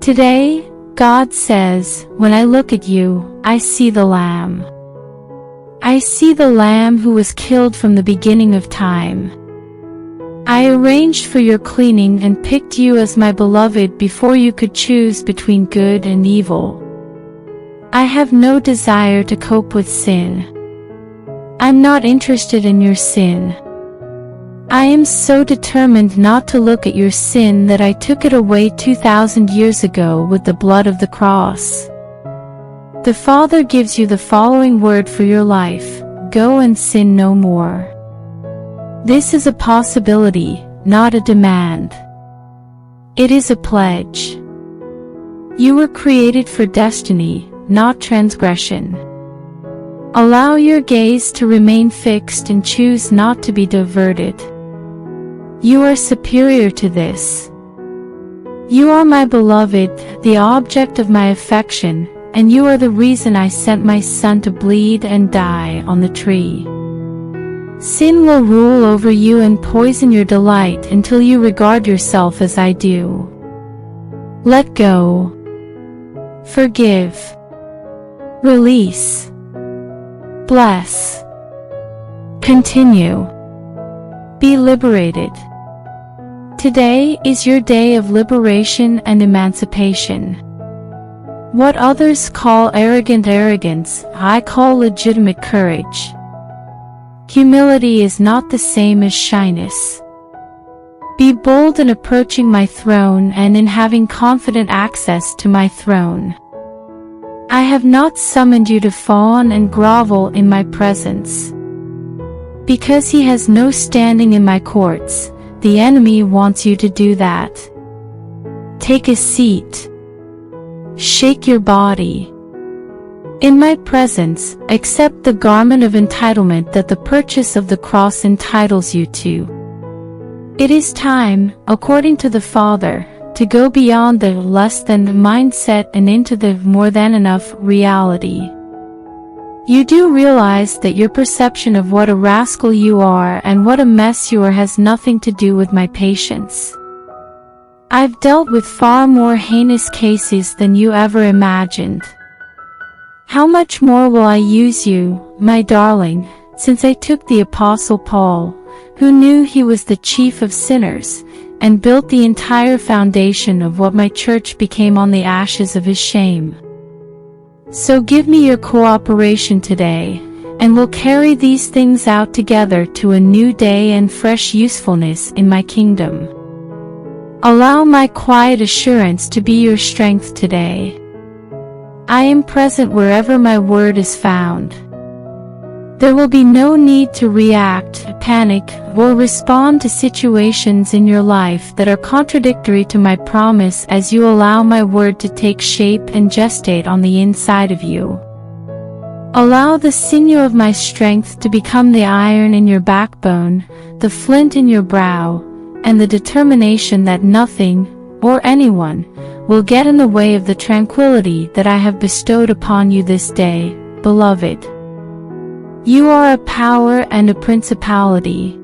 Today, God says, when I look at you, I see the Lamb. I see the Lamb who was killed from the beginning of time. I arranged for your cleaning and picked you as my beloved before you could choose between good and evil. I have no desire to cope with sin. I'm not interested in your sin. I am so determined not to look at your sin that I took it away 2,000 years ago with the blood of the cross. The Father gives you the following word for your life: go and sin no more. This is a possibility, not a demand. It is a pledge. You were created for destiny, not transgression. Allow your gaze to remain fixed and choose not to be diverted. You are superior to this. You are my beloved, the object of my affection, and you are the reason I sent my son to bleed and die on the tree. Sin will rule over you and poison your delight until you regard yourself as I do. Let go. Forgive. Release. Bless. Continue. Be liberated. Today is your day of liberation and emancipation. What others call arrogance, I call legitimate courage. Humility is not the same as shyness. Be bold in approaching my throne and in having confident access to my throne. I have not summoned you to fawn and grovel in my presence. Because he has no standing in my courts, the enemy wants you to do that. Take a seat. Shake your body. In my presence, accept the garment of entitlement that the purchase of the cross entitles you to. It is time, according to the Father, to go beyond the less than mindset and into the more than enough reality. You do realize that your perception of what a rascal you are and what a mess you are has nothing to do with my patience. I've dealt with far more heinous cases than you ever imagined. How much more will I use you, my darling, since I took the Apostle Paul, who knew he was the chief of sinners, and built the entire foundation of what my church became on the ashes of his shame. So give me your cooperation today, and we'll carry these things out together to a new day and fresh usefulness in my kingdom. Allow my quiet assurance to be your strength today. I am present wherever my word is found. There will be no need to react, panic, or respond to situations in your life that are contradictory to my promise as you allow my word to take shape and gestate on the inside of you. Allow the sinew of my strength to become the iron in your backbone, the flint in your brow, and the determination that nothing, or anyone, will get in the way of the tranquility that I have bestowed upon you this day, beloved. You are a power and a principality.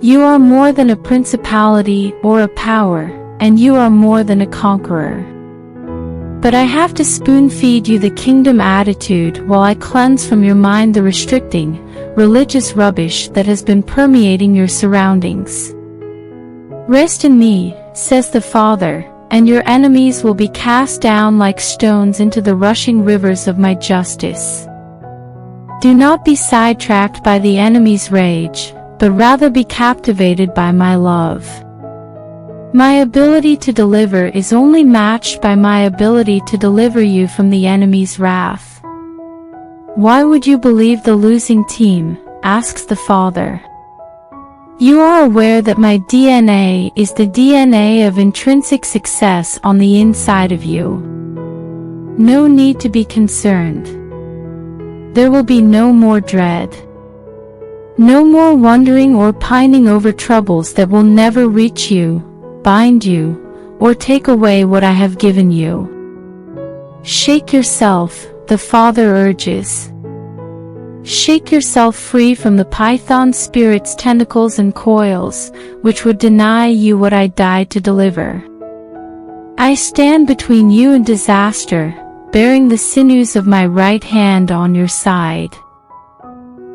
You are more than a principality or a power, and you are more than a conqueror. But I have to spoon-feed you the kingdom attitude while I cleanse from your mind the restricting, religious rubbish that has been permeating your surroundings. Rest in me, says the Father, and your enemies will be cast down like stones into the rushing rivers of my justice. Do not be sidetracked by the enemy's rage, but rather be captivated by my love. My ability to deliver is only matched by my ability to deliver you from the enemy's wrath. Why would you believe the losing team? Asks the Father. You are aware that my DNA is the DNA of intrinsic success on the inside of you. No need to be concerned. There will be no more dread. No more wondering or pining over troubles that will never reach you, bind you, or take away what I have given you. Shake yourself, the Father urges. Shake yourself free from the python spirit's tentacles and coils, which would deny you what I died to deliver. I stand between you and disaster, bearing the sinews of my right hand on your side.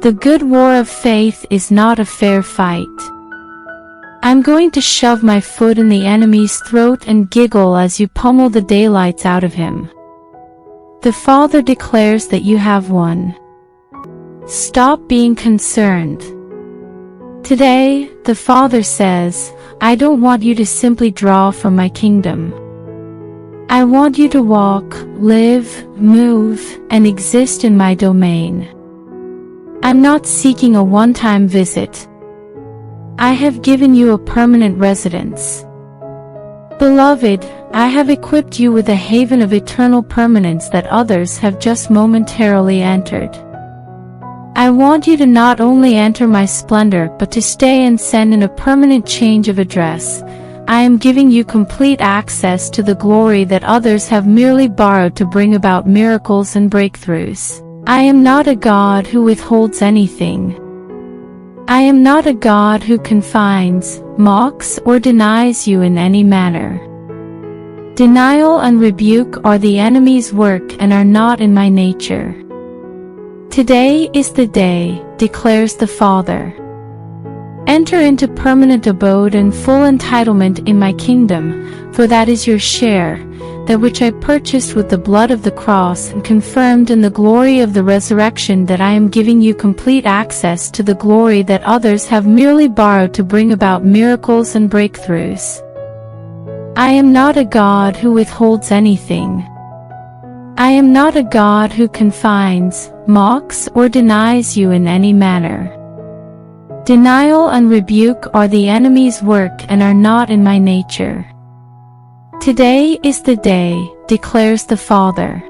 The good war of faith is not a fair fight. I'm going to shove my foot in the enemy's throat and giggle as you pummel the daylights out of him. The Father declares that you have won. Stop being concerned. Today, the Father says, I don't want you to simply draw from my kingdom. I want you to walk, live, move, and exist in my domain. I'm not seeking a one-time visit. I have given you a permanent residence. Beloved, I have equipped you with a haven of eternal permanence that others have just momentarily entered. I want you to not only enter my splendor but to stay and send in a permanent change of address. I am giving you complete access to the glory that others have merely borrowed to bring about miracles and breakthroughs. I am not a God who withholds anything. I am not a God who confines, mocks, or denies you in any manner. Denial and rebuke are the enemy's work and are not in my nature. Today is the day, declares the Father. Enter into permanent abode and full entitlement in my kingdom, for that is your share, that which I purchased with the blood of the cross and confirmed in the glory of the resurrection, that I am giving you complete access to the glory that others have merely borrowed to bring about miracles and breakthroughs. I am not a God who withholds anything. I am not a God who confines, mocks, or denies you in any manner. Denial and rebuke are the enemy's work and are not in my nature. Today is the day, declares the Father.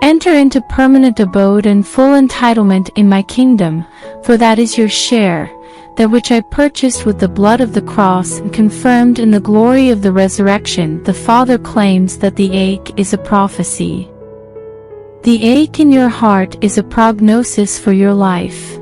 Enter into permanent abode and full entitlement in my kingdom, for that is your share, that which I purchased with the blood of the cross and confirmed in the glory of the resurrection. The Father claims that the ache is a prophecy. The ache in your heart is a prognosis for your life.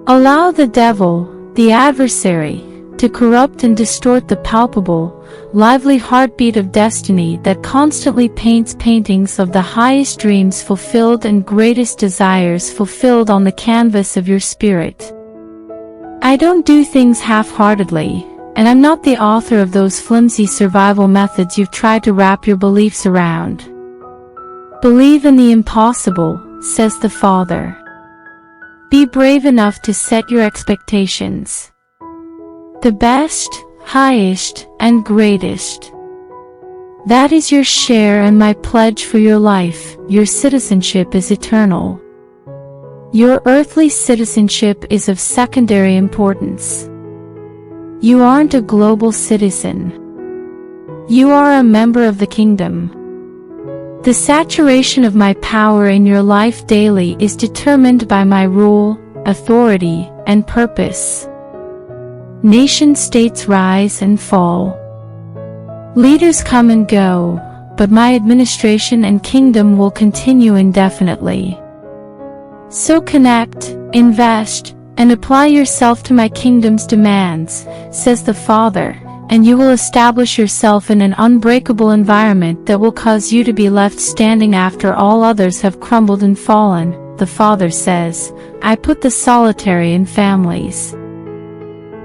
Allow the devil, the adversary, to corrupt and distort the palpable, lively heartbeat of destiny that constantly paints paintings of the highest dreams fulfilled and greatest desires fulfilled on the canvas of your spirit. I don't do things half-heartedly, and I'm not the author of those flimsy survival methods you've tried to wrap your beliefs around. Believe in the impossible, says the Father. Be brave enough to set your expectations. The best, highest, and greatest. That is your share and my pledge for your life. Your citizenship is eternal. Your earthly citizenship is of secondary importance. You aren't a global citizen. You are a member of the kingdom. The saturation of my power in your life daily is determined by my rule, authority, and purpose. Nation-states rise and fall. Leaders come and go, but my administration and kingdom will continue indefinitely. So connect, invest, and apply yourself to my kingdom's demands, says the Father, and you will establish yourself in an unbreakable environment that will cause you to be left standing after all others have crumbled and fallen. The Father says, I put the solitary in families.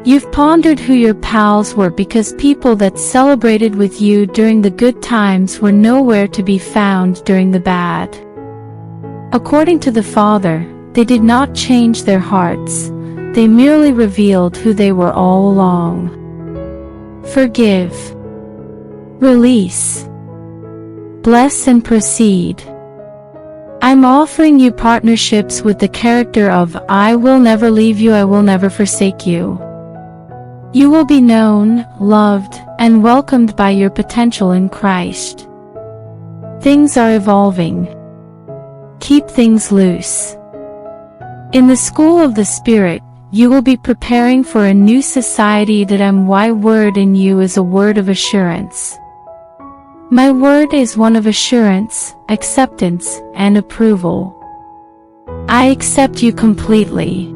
You've pondered who your pals were because people that celebrated with you during the good times were nowhere to be found during the bad. According to the Father, they did not change their hearts, they merely revealed who they were all along. Forgive. Release. Bless and proceed. I'm offering you partnerships with the character of, I will never leave you, I will never forsake you. You will be known, loved, and welcomed by your potential in Christ. Things are evolving. Keep things loose. In the school of the Spirit, you will be preparing for a new society. That my word in you is a word of assurance. My word is one of assurance, acceptance, and approval. I accept you completely.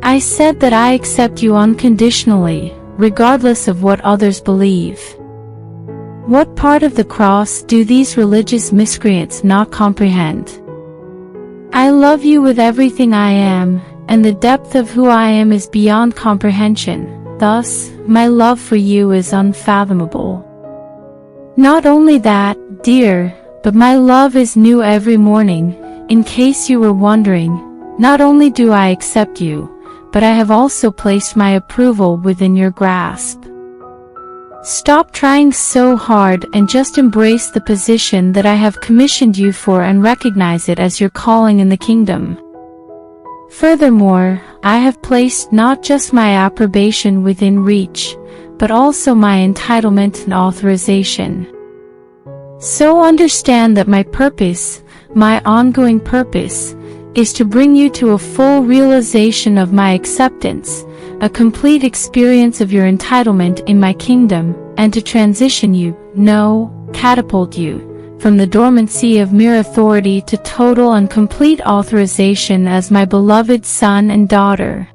I said that I accept you unconditionally, regardless of what others believe. What part of the cross do these religious miscreants not comprehend? I love you with everything I am, and the depth of who I am is beyond comprehension. Thus, my love for you is unfathomable. Not only that, dear, but my love is new every morning. In case you were wondering, not only do I accept you, but I have also placed my approval within your grasp. Stop trying so hard and just embrace the position that I have commissioned you for and recognize it as your calling in the kingdom. Furthermore, I have placed not just my approbation within reach, but also my entitlement and authorization. So understand that my purpose, my ongoing purpose, is to bring you to a full realization of my acceptance, a complete experience of your entitlement in my kingdom, and to transition you, no, catapult you, from the dormancy of mere authority to total and complete authorization as my beloved son and daughter.